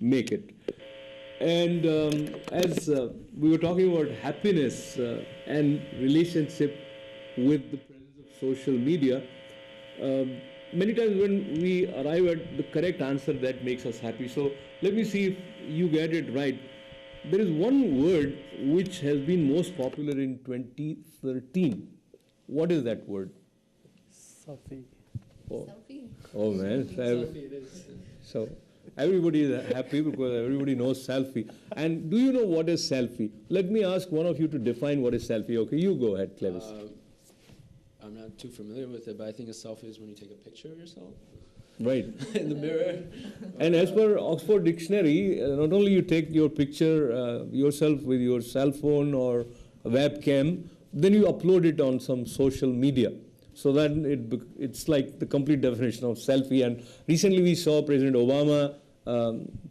make it. And as we were talking about happiness and relationship with the presence of social media, um, many times when we arrive at the correct answer that makes us happy. So let me see if you get it right. There is one word which has been most popular in 2013. What is that word? Selfie. Oh, Selfie. oh man. Selfie it is. So everybody is happy because everybody knows selfie. And do you know what is selfie? Let me ask one of you to define what is selfie. Okay, you go ahead, Clevis. I'm not too familiar with it, but I think a selfie is when you take a picture of yourself Right. in the mirror. And as per Oxford Dictionary, not only you take your picture yourself with your cell phone or a webcam, then you upload it on some social media. So that it's like the complete definition of selfie. And recently we saw President Obama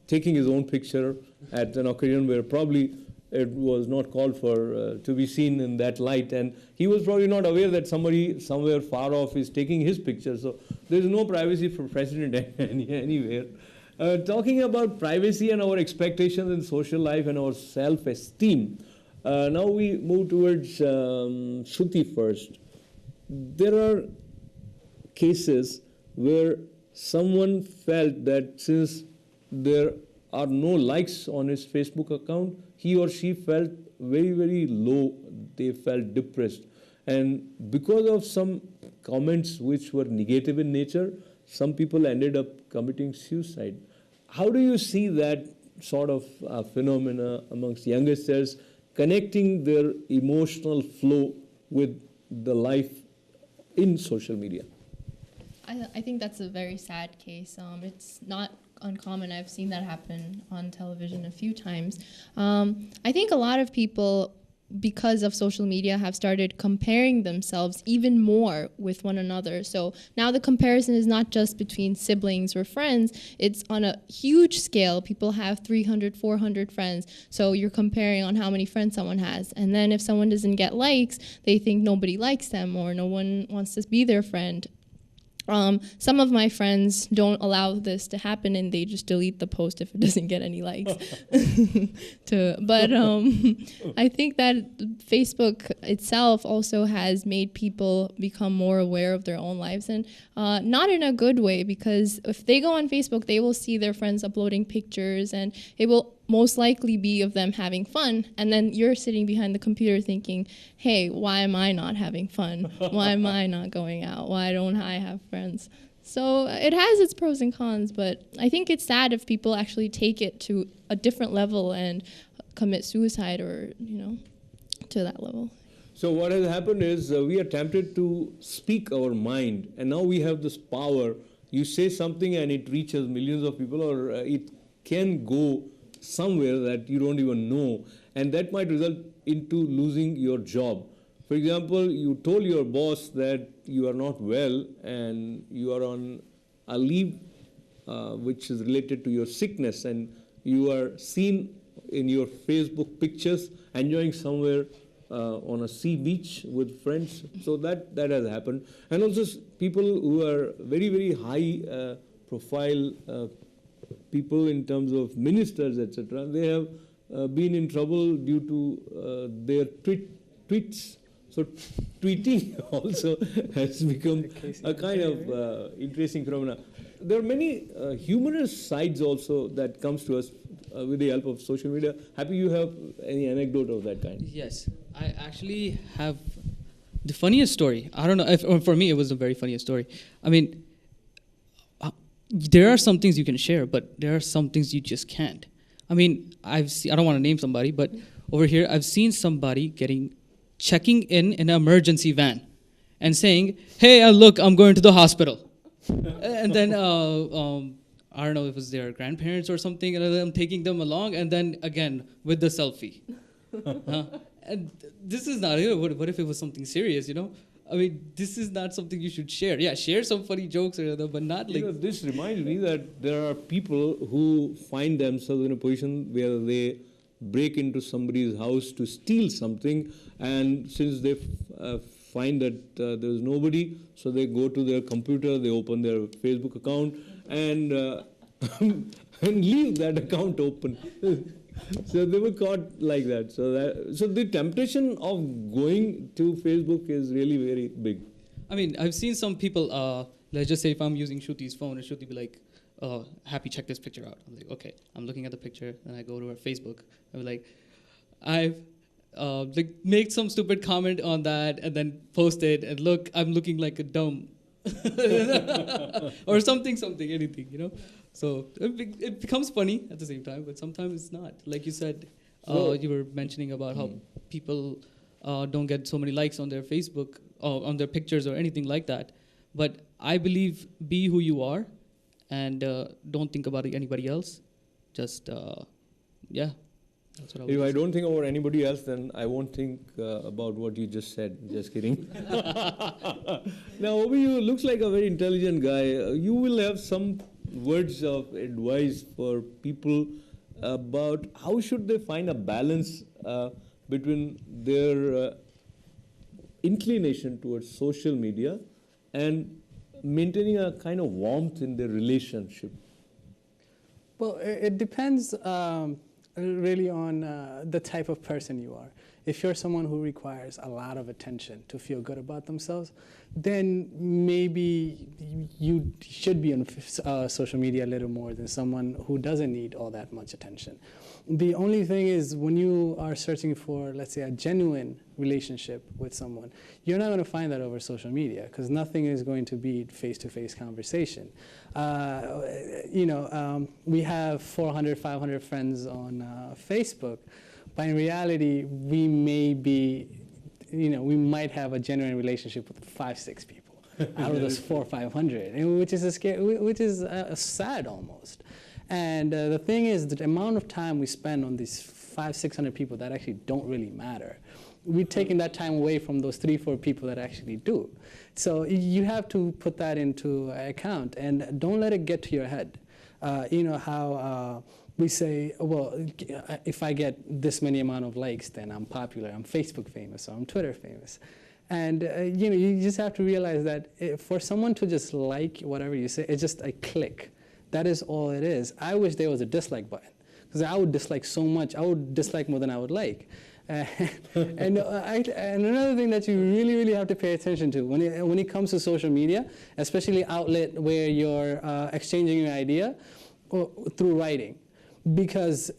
taking his own picture at an occasion where probably it was not called for to be seen in that light. And he was probably not aware that somebody somewhere far off is taking his picture. So there's no privacy for president anywhere. Talking about privacy and our expectations in social life and our self-esteem. Now we move towards Shruti first. There are cases where someone felt that since there are no likes on his Facebook account, he or she felt very, very low. They felt depressed. And because of some comments which were negative in nature, some people ended up committing suicide. How do you see that sort of phenomena amongst youngsters connecting their emotional flow with the life in social media? I think that's a very sad case. It's not uncommon. I've seen that happen on television a few times. I think a lot of people, because of social media, have started comparing themselves even more with one another. So now the comparison is not just between siblings or friends, it's on a huge scale. People have 300, 400 friends. So you're comparing on how many friends someone has. And then if someone doesn't get likes, they think nobody likes them or no one wants to be their friend. Some of my friends don't allow this to happen and they just delete the post if it doesn't get any likes. But I think that Facebook itself also has made people become more aware of their own lives, and not in a good way, because if they go on Facebook, they will see their friends uploading pictures and it will most likely be of them having fun, and then you're sitting behind the computer thinking, hey, why am I not having fun? Why am I not going out? Why don't I have friends? So it has its pros and cons, but I think it's sad if people actually take it to a different level and commit suicide or, to that level. So what has happened is we are tempted to speak our mind, and now we have this power. You say something and it reaches millions of people, or it can go somewhere that you don't even know, and that might result into losing your job. For example, you told your boss that you are not well and you are on a leave which is related to your sickness, and you are seen in your Facebook pictures enjoying somewhere on a sea beach with friends. So that has happened. And also people who are very, very high profile people in terms of ministers, etc., they have been in trouble due to their tweets. So tweeting also has become a kind of interesting phenomena. There are many humorous sides also that comes to us with the help of social media. Happy you have any anecdote of that kind? Yes, I actually have the funniest story. I don't know, if, for me it was the very funniest story. I mean, there are some things you can share, but there are some things you just can't. I mean, I don't want to name somebody, but over here I've seen somebody checking in an emergency van and saying, hey, look, I'm going to the hospital. And then, I don't know if it was their grandparents or something, and I'm taking them along, and then again, with the selfie. And this is not it. What if it was something serious, I mean, this is not something you should share. Yeah, share some funny jokes or other, but not like... This reminds me that there are people who find themselves in a position where they break into somebody's house to steal something, and since they find that there's nobody, so they go to their computer, they open their Facebook account, and and leave that account open. So they were caught like that. So the temptation of going to Facebook is really very big. I mean, I've seen some people, let's just say if I'm using Shruti's phone, and Shruti be like, happy, check this picture out. I'm like, okay, I'm looking at the picture, and I go to her Facebook. I'm like, I've like make some stupid comment on that, and then post it, and look, I'm looking like a dumb, or something, anything, you know. So it becomes funny at the same time, but sometimes it's not. Like you said, you were mentioning about how people don't get so many likes on their Facebook or on their pictures or anything like that. But I believe be who you are, and don't think about anybody else. Just yeah, that's what I would If I say. don't think about anybody else, then I won't think about what you just said. Just kidding. Now, Obi, you looks like a very intelligent guy. You will have some words of advice for people about how should they find a balance between their inclination towards social media and maintaining a kind of warmth in their relationship. Well, it depends really on the type of person you are. If you're someone who requires a lot of attention to feel good about themselves, then maybe you should be on social media a little more than someone who doesn't need all that much attention. The only thing is when you are searching for, let's say, a genuine relationship with someone, you're not going to find that over social media because nothing is going to beat face-to-face conversation. We have 400, 500 friends on Facebook, but in reality, we might have a genuine relationship with 5, 6 people out of those 400 or 500, which is sad almost. And the thing is, the amount of time we spend on these 500, 600 people that actually don't really matter, we're taking that time away from those 3, 4 people that actually do. So you have to put that into account, and don't let it get to your head. You know how we say, well, if I get this many amount of likes, then I'm popular. I'm Facebook famous, or I'm Twitter famous. And you just have to realize that for someone to just like whatever you say, it's just a click. That is all it is. I wish there was a dislike button, because I would dislike so much. I would dislike more than I would like. And another thing that you really, really have to pay attention to when it comes to social media, especially outlet where you're exchanging your idea through writing, because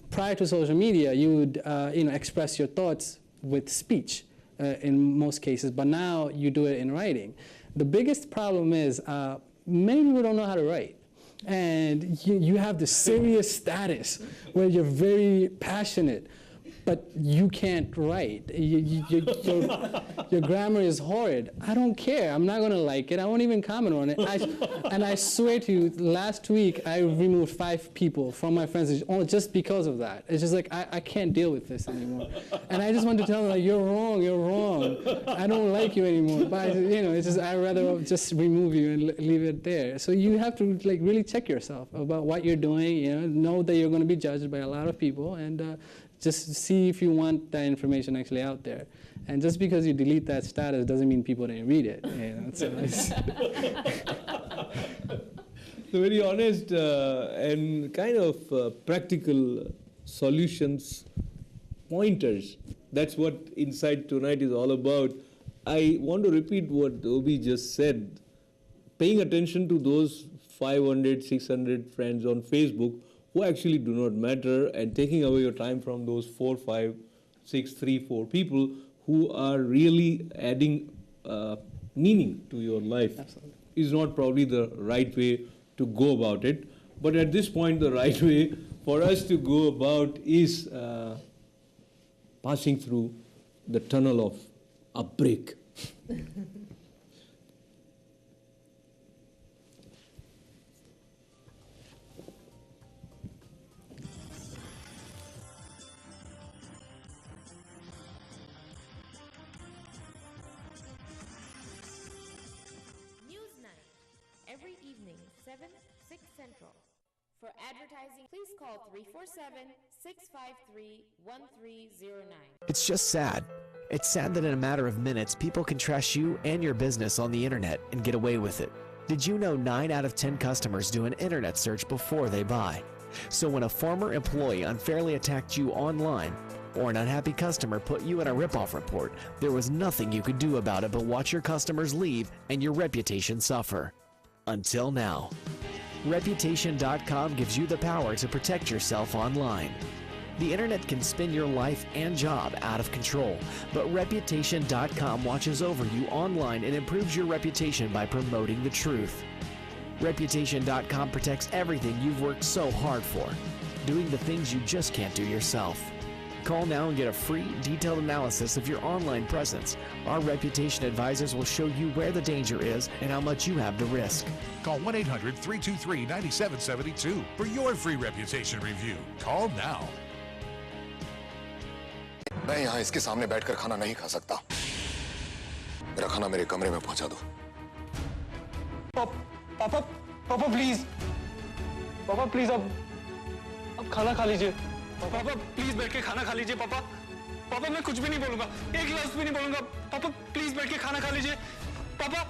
prior to social media, you would express your thoughts with speech in most cases, but now you do it in writing. The biggest problem is many people don't know how to write. And you have this serious status where you're very passionate, but you can't write. Your grammar is horrid. I don't care. I'm not going to like it. I won't even comment on it. And I swear to you, last week I removed 5 people from my friends just because of that. It's just like, I can't deal with this anymore. And I just want to tell them, like, you're wrong. I don't like you anymore. But it's just, I'd rather just remove you and leave it there. So you have to really check yourself about what you're doing. Know that you're going to be judged by a lot of people, and just see if you want that information actually out there. And just because you delete that status doesn't mean people didn't read it. So very honest and kind of practical solutions, pointers. That's what Insight Tonight is all about. I want to repeat what Obi just said. Paying attention to those 500, 600 friends on Facebook who actually do not matter, and taking away your time from those 4, 5, 6, 3, 4 people who are really adding meaning to your life. Absolutely. Is not probably the right way to go about it. But at this point, the right way for us to go about is passing through the tunnel of a break. Every evening, 7, 6 Central. For advertising, please call 347-653-1309. It's just sad. It's sad that in a matter of minutes, people can trash you and your business on the internet and get away with it. Did you know 9 out of 10 customers do an internet search before they buy? So when a former employee unfairly attacked you online, or an unhappy customer put you in a ripoff report, there was nothing you could do about it but watch your customers leave and your reputation suffer. Until now. Reputation.com gives you the power to protect yourself online. The internet can spin your life and job out of control, but Reputation.com watches over you online and improves your reputation by promoting the truth. Reputation.com protects everything you've worked so hard for, doing the things you just can't do yourself. Call now and get a free, detailed analysis of your online presence. Our reputation advisors will show you where the danger is and how much you have to risk. Call 1-800-323-9772 for your free reputation review. Call now. मैं यहाँ इसके सामने बैठकर खाना नहीं खा सकता। मेरा खाना मेरे कमरे में पहुंचा दो। पापा पापा प्लीज अब खाना खा लीजिए। पापा प्लीज बैठ के खाना खा लीजिए। पापा मैं कुछ भी नहीं बोलूंगा, एक लफ्ज भी नहीं बोलूंगा। पापा प्लीज बैठ के खाना खा लीजिए। पापा।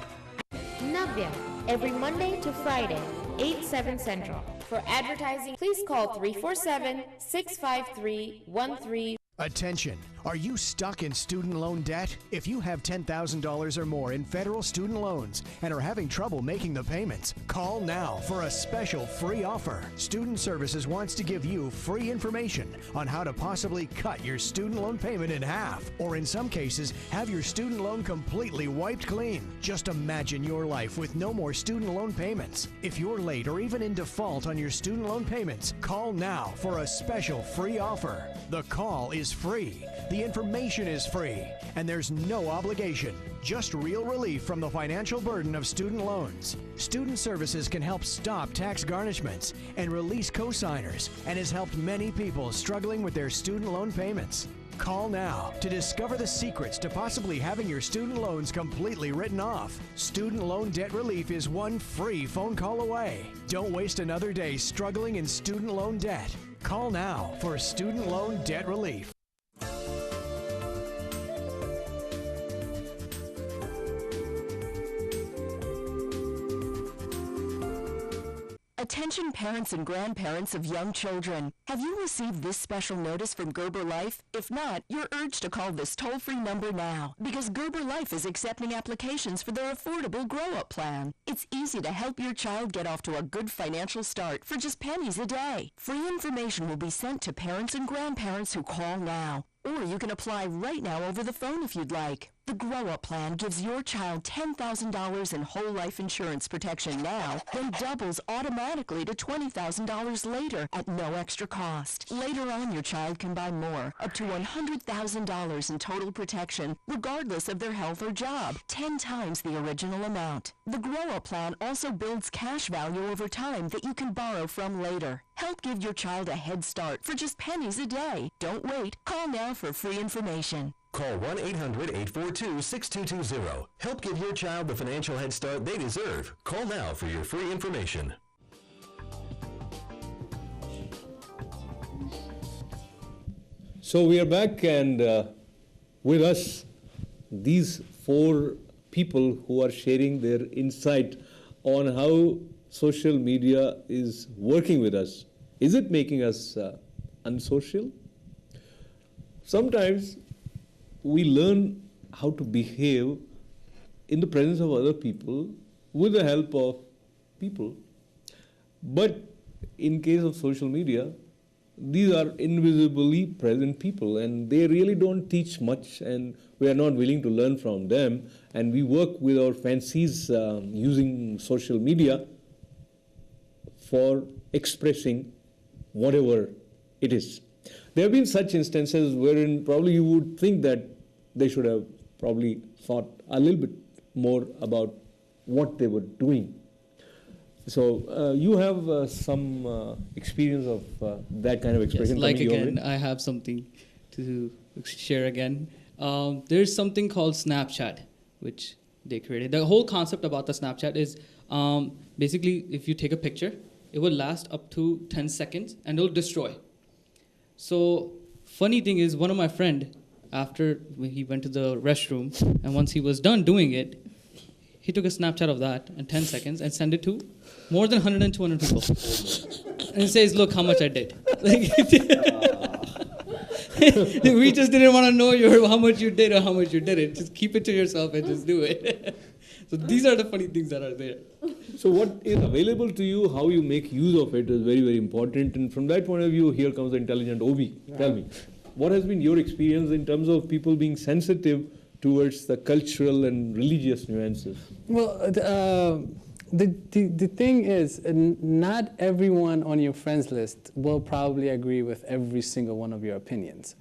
Navya, every Monday to Friday, 8-7 Central. For advertising, please call 347-653-13. Attention! Are you stuck in student loan debt? If you have $10,000 or more in federal student loans and are having trouble making the payments, call now for a special free offer. Student Services wants to give you free information on how to possibly cut your student loan payment in half, or in some cases, have your student loan completely wiped clean. Just imagine your life with no more student loan payments. If you're late or even in default on your student loan payments, call now for a special free offer. The call is free. The information is free, and there's no obligation. Just real relief from the financial burden of student loans. Student Services can help stop tax garnishments and release cosigners, and has helped many people struggling with their student loan payments. Call now to discover the secrets to possibly having your student loans completely written off. Student loan debt relief is one free phone call away. Don't waste another day struggling in student loan debt. Call now for student loan debt relief. Attention parents and grandparents of young children. Have you received this special notice from Gerber Life? If not, you're urged to call this toll-free number now, because Gerber Life is accepting applications for their affordable grow-up plan. It's easy to help your child get off to a good financial start for just pennies a day. Free information will be sent to parents and grandparents who call now. Or you can apply right now over the phone if you'd like. The Grow Up Plan gives your child $10,000 in whole life insurance protection now, then doubles automatically to $20,000 later at no extra cost. Later on, your child can buy more, up to $100,000 in total protection, regardless of their health or job, 10 times the original amount. The Grow Up Plan also builds cash value over time that you can borrow from later. Help give your child a head start for just pennies a day. Don't wait. Call now for free information. Call 1-800-842-6220. Help give your child the financial head start they deserve. Call now for your free information. So we are back, and with us, these 4 people who are sharing their insight on how social media is working with us. Is it making us unsocial? Sometimes we learn how to behave in the presence of other people with the help of people. But in case of social media, these are invisibly present people, and they really don't teach much, and we are not willing to learn from them. And we work with our fancies using social media for expressing whatever it is. There have been such instances wherein probably you would think that they should have probably thought a little bit more about what they were doing. So you have some experience of that kind of expression. Yes, like coming your again, way? I have something to share again. There's something called Snapchat, which they created. The whole concept about the Snapchat is basically if you take a picture, it will last up to 10 seconds and it'll destroy. So funny thing is, one of my friend, after he went to the restroom, and once he was done doing it, he took a Snapchat of that in 10 seconds and sent it to more than 100 and 200 people. And he says, look how much I did. We just didn't want to know how much you did or how much you didn't. Just keep it to yourself and just do it. So these are the funny things that are there. So what is available to you, how you make use of it is very, very important. And from that point of view, here comes the intelligent Obi. Tell me, what has been your experience in terms of people being sensitive towards the cultural and religious nuances? Well, the thing is, not everyone on your friends list will probably agree with every single one of your opinions.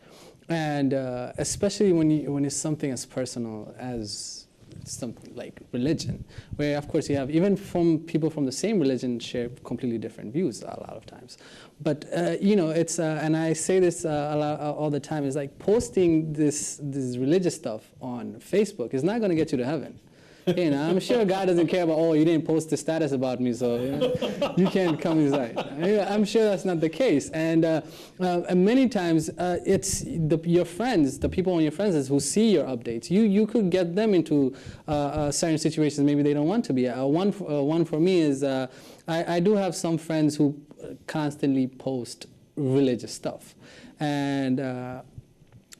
And especially when it's something as personal as something like religion, where of course you have even from people from the same religion share completely different views a lot of times. But it's and I say this all the time, is like posting this religious stuff on Facebook is not going to get you to heaven. I'm sure God doesn't care about, you didn't post the status about me, so you can't come inside. I'm sure that's not the case. And many times it's your friends, the people on your friends list who see your updates. You could get them into certain situations maybe they don't want to be. One for me is I do have some friends who constantly post religious stuff, and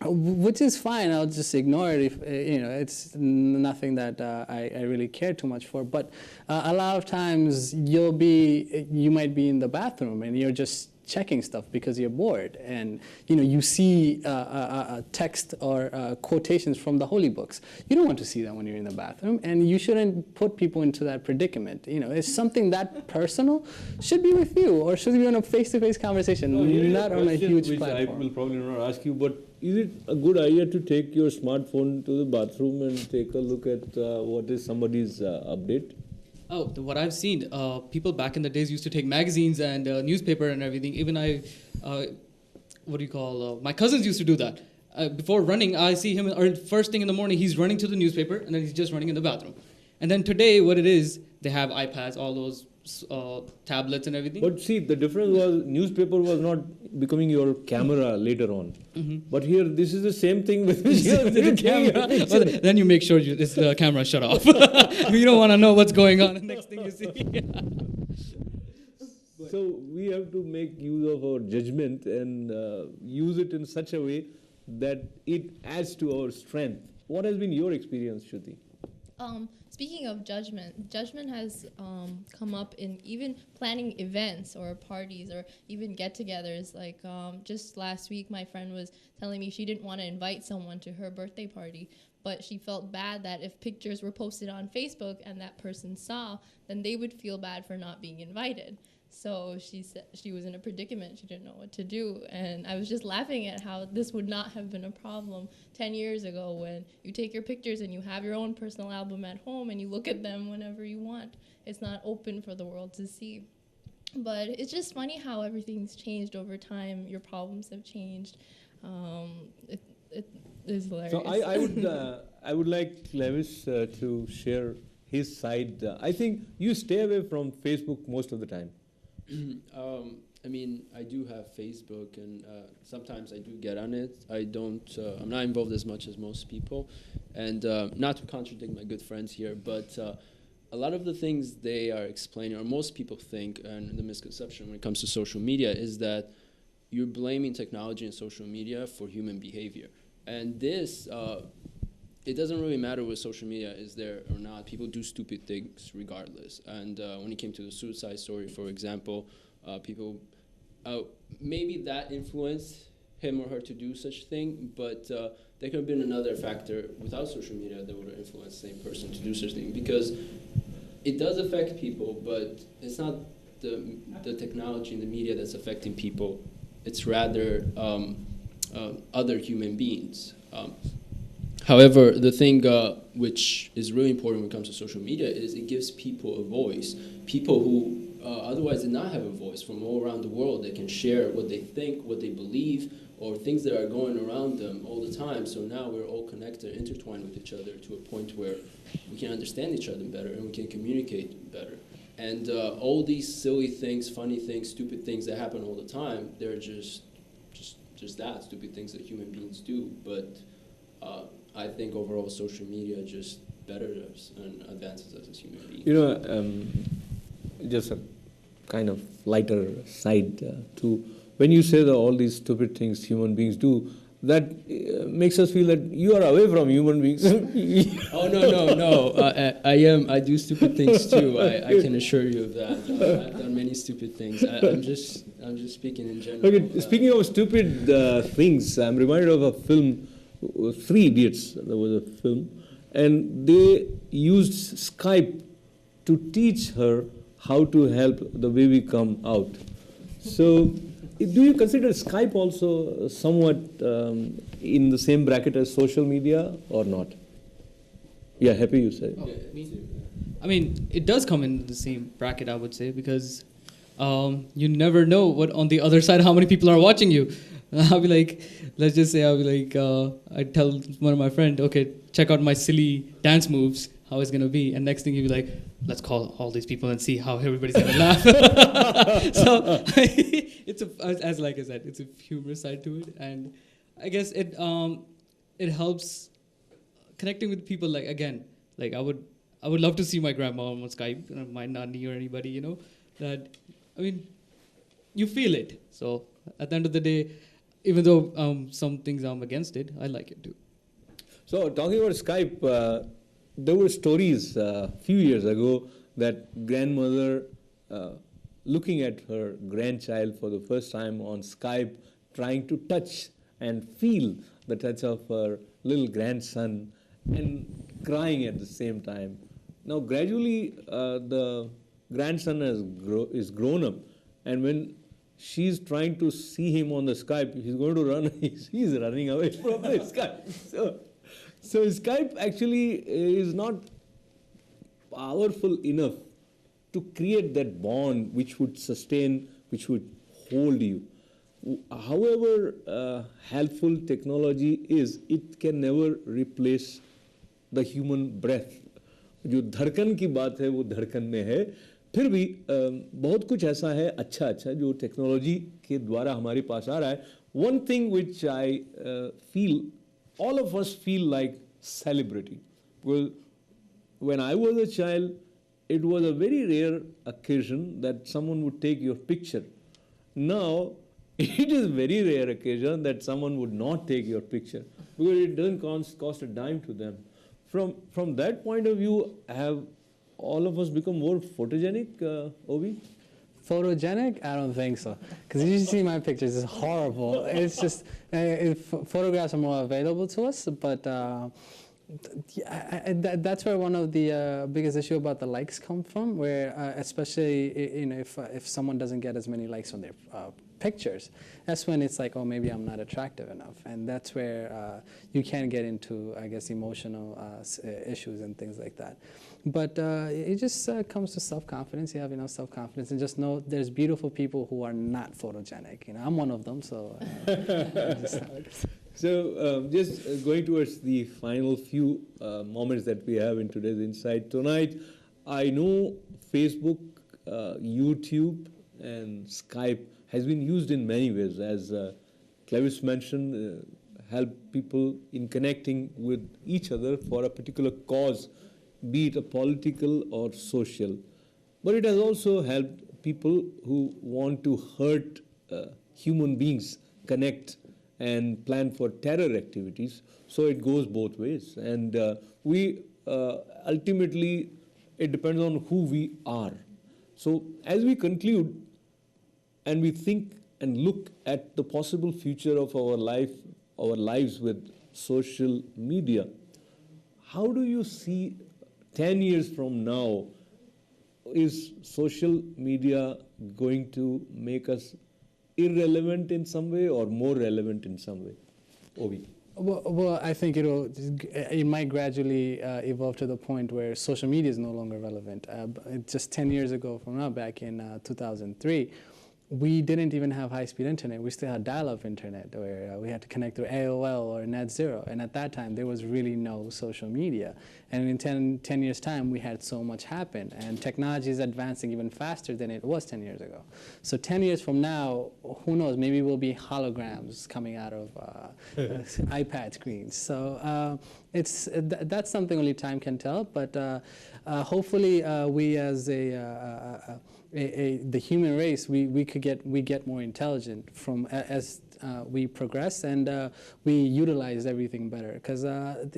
which is fine. I'll just ignore it if it's nothing that I really care too much for. But a lot of times you might be in the bathroom and you're just checking stuff because you're bored, and you see a text or quotations from the holy books. You don't want to see that when you're in the bathroom, and you shouldn't put people into that predicament. It's something that personal should be with you, or should be on a face-to-face conversation, not on a huge platform. I will probably not ask you, but is it a good idea to take your smartphone to the bathroom and take a look at what is somebody's update? Oh, what I've seen, people back in the days used to take magazines and newspaper and everything. Even my cousins used to do that. Before running, I see him, or first thing in the morning, he's running to the newspaper, and then he's just running in the bathroom. And then today, what it is, they have iPads, all those tablets and everything. But see, the difference was newspaper was not becoming your camera later on. Mm-hmm. But here, this is the same thing with the camera. Well, then you make sure the camera shut off. You don't want to know what's going on. The next thing you see. So we have to make use of our judgment and use it in such a way that it adds to our strength. What has been your experience, Shruti? Speaking of judgment has come up in even planning events or parties or even get-togethers. Like just last week, my friend was telling me she didn't want to invite someone to her birthday party, but she felt bad that if pictures were posted on Facebook and that person saw, then they would feel bad for not being invited. So she said she was in a predicament. She didn't know what to do. And I was just laughing at how this would not have been a problem 10 years ago when you take your pictures and you have your own personal album at home and you look at them whenever you want. It's not open for the world to see. But it's just funny how everything's changed over time. Your problems have changed. It is hilarious. So I would like Levis to share his side. I think you stay away from Facebook most of the time. I mean, I do have Facebook, and sometimes I do get on it. I'm not involved as much as most people, and not to contradict my good friends here, but a lot of the things they are explaining, or most people think, and the misconception when it comes to social media is that you're blaming technology and social media for human behavior. And this, it doesn't really matter what social media is there or not. People do stupid things regardless. And when it came to the suicide story, for example, people, maybe that influenced him or her to do such a thing, but there could have been another factor without social media that would have influenced the same person to do such a thing, because it does affect people, but it's not the technology and the media that's affecting people. It's rather other human beings. However, the thing which is really important when it comes to social media is it gives people a voice. People who otherwise did not have a voice from all around the world. They can share what they think, what they believe, or things that are going around them all the time. So now we're all connected, intertwined with each other to a point where we can understand each other better and we can communicate better. And all these silly things, funny things, stupid things that happen all the time, they're just that, stupid things that human beings do. But I think overall social media just better us and advances us as human beings. You know, just a kind of lighter side to when you say that all these stupid things human beings do, that makes us feel that you are away from human beings. Oh no! I do stupid things too. I can assure you of that. I've done many stupid things. I'm just speaking in general. Okay, speaking of stupid things, I'm reminded of a film, Three Idiots. There was a film, and they used Skype to teach her how to help the baby come out. So, do you consider Skype also somewhat in the same bracket as social media or not? Yeah, happy you said. Oh, I mean, it does come in the same bracket, I would say, because you never know what on the other side, how many people are watching you. I'll be like, let's just say I tell one of my friends, okay, check out my silly dance moves, how it's going to be. And next thing he'll be like, let's call all these people and see how everybody's going to laugh. So it's as like I said, it's a humorous side to it. And I guess it helps connecting with people. Like, again, like I would love to see my grandma on Skype, my nanny or anybody, you know, that, I mean, you feel it. So at the end of the day, even though some things I'm against it, I like it too. So talking about Skype, there were stories a few years ago that grandmother looking at her grandchild for the first time on Skype, trying to touch and feel the touch of her little grandson and crying at the same time. Now gradually the grandson is grown up, and when she's trying to see him on the Skype, he's going to run, he's running away from the Skype. So Skype actually is not powerful enough to create that bond which would sustain, which would hold you. However helpful technology is, it can never replace the human breath. जो धड़कन की बात है वो धड़कन में है, फिर भी बहुत कुछ ऐसा है अच्छा जो टेक्नोलॉजी के द्वारा हमारे पास आ रहा है. One thing which I feel, all of us feel like celebrity. Well, when I was a child, it was a very rare occasion that someone would take your picture. Now, it is very rare occasion that someone would not take your picture because it doesn't cost a dime to them. From that point of view, have all of us become more photogenic, Obi? Photogenic? I don't think so. Because you see my pictures, it's horrible. It's just, photographs are more available to us, but that's where one of the biggest issue about the likes come from, where especially if someone doesn't get as many likes on their pictures, that's when it's like, oh, maybe I'm not attractive enough. And that's where you can get into, I guess, emotional issues and things like that. But it just comes to self-confidence. You have enough self-confidence and just know there's beautiful people who are not photogenic. You know, I'm one of them, so. So just going towards the final few moments that we have in today's Insight tonight, I know Facebook, YouTube, and Skype has been used in many ways, as Clevis mentioned, help people in connecting with each other for a particular cause, be it a political or social. But it has also helped people who want to hurt human beings connect and plan for terror activities. So it goes both ways. And we ultimately, it depends on who we are. So as we conclude and we think and look at the possible future of our lives with social media, how do you see 10 years from now, is social media going to make us irrelevant in some way or more relevant in some way? Obi. Well, I think it might gradually evolve to the point where social media is no longer relevant. Just 10 years ago from now, back in 2003, we didn't even have high-speed internet. We still had dial-up internet where we had to connect through AOL or Net Zero. And at that time, there was really no social media. And in 10 years' time, we had so much happen. And technology is advancing even faster than it was 10 years ago. So 10 years from now, who knows, maybe we'll be holograms coming out of iPad screens. So that's something only time can tell. But hopefully we as the human race, we get more intelligent from as we progress, and we utilize everything better. Because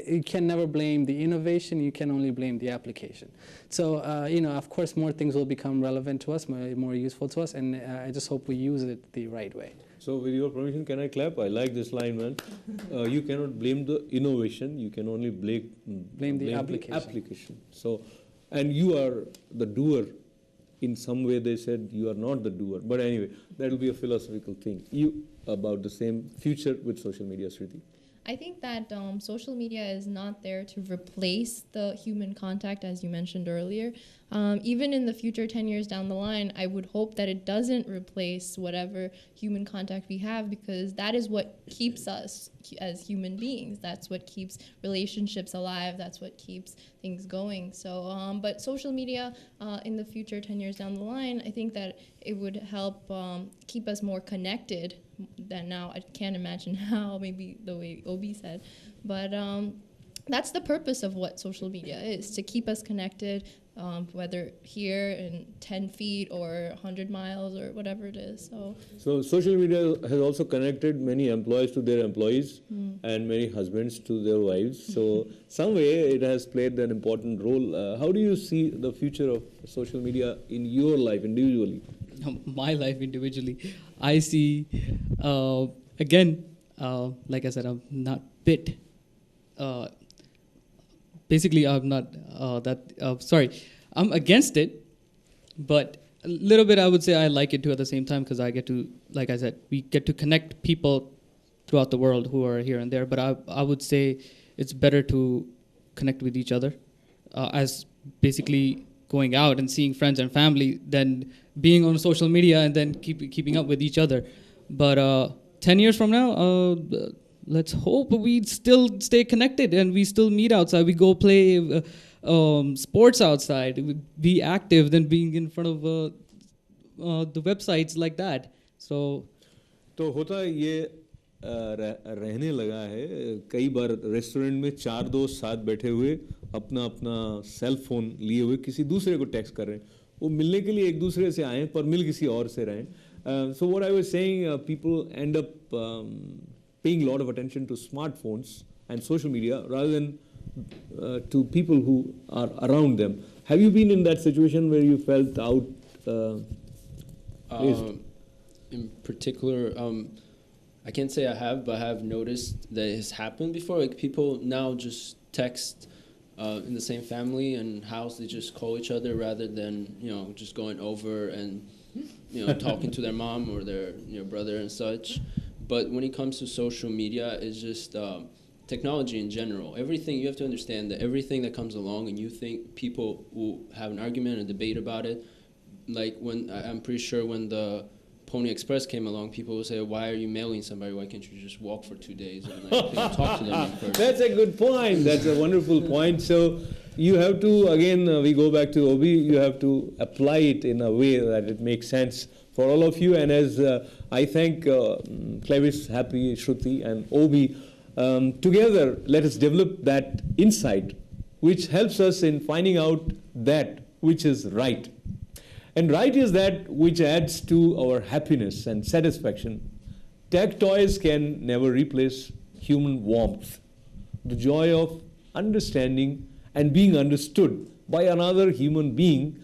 you can never blame the innovation; you can only blame the application. So of course, more things will become relevant to us, more useful to us, and I just hope we use it the right way. So with your permission, can I clap? I like this line, man. You cannot blame the innovation; you can only blame the application. So, and you are the doer. In some way, they said you are not the doer. But anyway, that will be a philosophical thing. You about the same future with social media, Sriti? I think that social media is not there to replace the human contact, as you mentioned earlier. Even in the future, 10 years down the line, I would hope that it doesn't replace whatever human contact we have, because that is what keeps us as human beings. That's what keeps relationships alive. That's what keeps things going. So, but social media in the future, 10 years down the line, I think that it would help keep us more connected than now. I can't imagine how, maybe the way Obi said. But that's the purpose of what social media is, to keep us connected, whether here in 10 feet or 100 miles or whatever it is. So social media has also connected many employees to their employees and many husbands to their wives. So some way it has played an important role. How do you see the future of social media in your life individually? My life individually, I see, again, like I said, I'm not bit. Basically, I'm not sorry. I'm against it, but a little bit I would say I like it too at the same time, because I get to, like I said, we get to connect people throughout the world who are here and there. But I would say it's better to connect with each other as basically going out and seeing friends and family than being on social media and then keeping up with each other. But 10 years from now, let's hope we still stay connected and we still meet outside. We go play sports outside, be active than being in front of the websites like that. So होता ये रहने लगा है. कई बार restaurant में 4 दोस्त साथ बैठे हुए अपना सेल फोन लिए हुए किसी दूसरे को टेक्स्ट कर रहे हैं. वो मिलने के लिए एक दूसरे से आए पर मिल किसी और से रहे. So what I was saying, people end up paying a lot of attention to smartphones and social media rather than to people who are around them. Have you been in that situation where you felt out? In particular, I can't say I have, but I have noticed that it has happened before. Like, people now just text in the same family and house. They just call each other rather than just going over and talking to their mom or their brother and such. But when it comes to social media, it's just technology in general. Everything, you have to understand that everything that comes along and you think people will have an argument or debate about it. Like, I'm pretty sure when the Pony Express came along, people would say, why are you mailing somebody? Why can't you just walk for 2 days and talk to them in person? That's a good point. That's a wonderful point. So you have to, again, we go back to Obi, you have to apply it in a way that it makes sense for all of you. And as I thank Clevis, Happy, Shruti, and Obi, together let us develop that insight which helps us in finding out that which is right. And right is that which adds to our happiness and satisfaction. Tech toys can never replace human warmth. The joy of understanding and being understood by another human being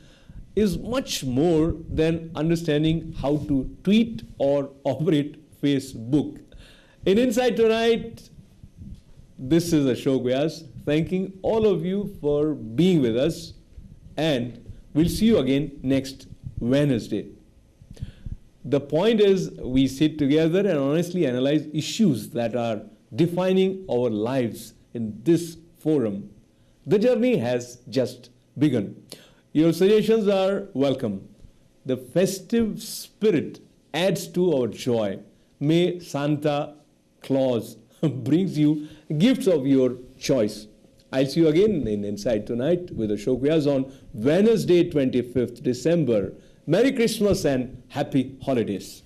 is much more than understanding how to tweet or operate Facebook. In Insight Tonight, this is Ashok Vyas, thanking all of you for being with us, and we'll see you again next Wednesday. The point is, we sit together and honestly analyze issues that are defining our lives in this forum. The journey has just begun. Your suggestions are welcome. The festive spirit adds to our joy. May Santa Claus brings you gifts of your choice. I'll see you again in Inside Tonight with Ashok Vyas on Wednesday, 25th December. Merry Christmas and Happy Holidays.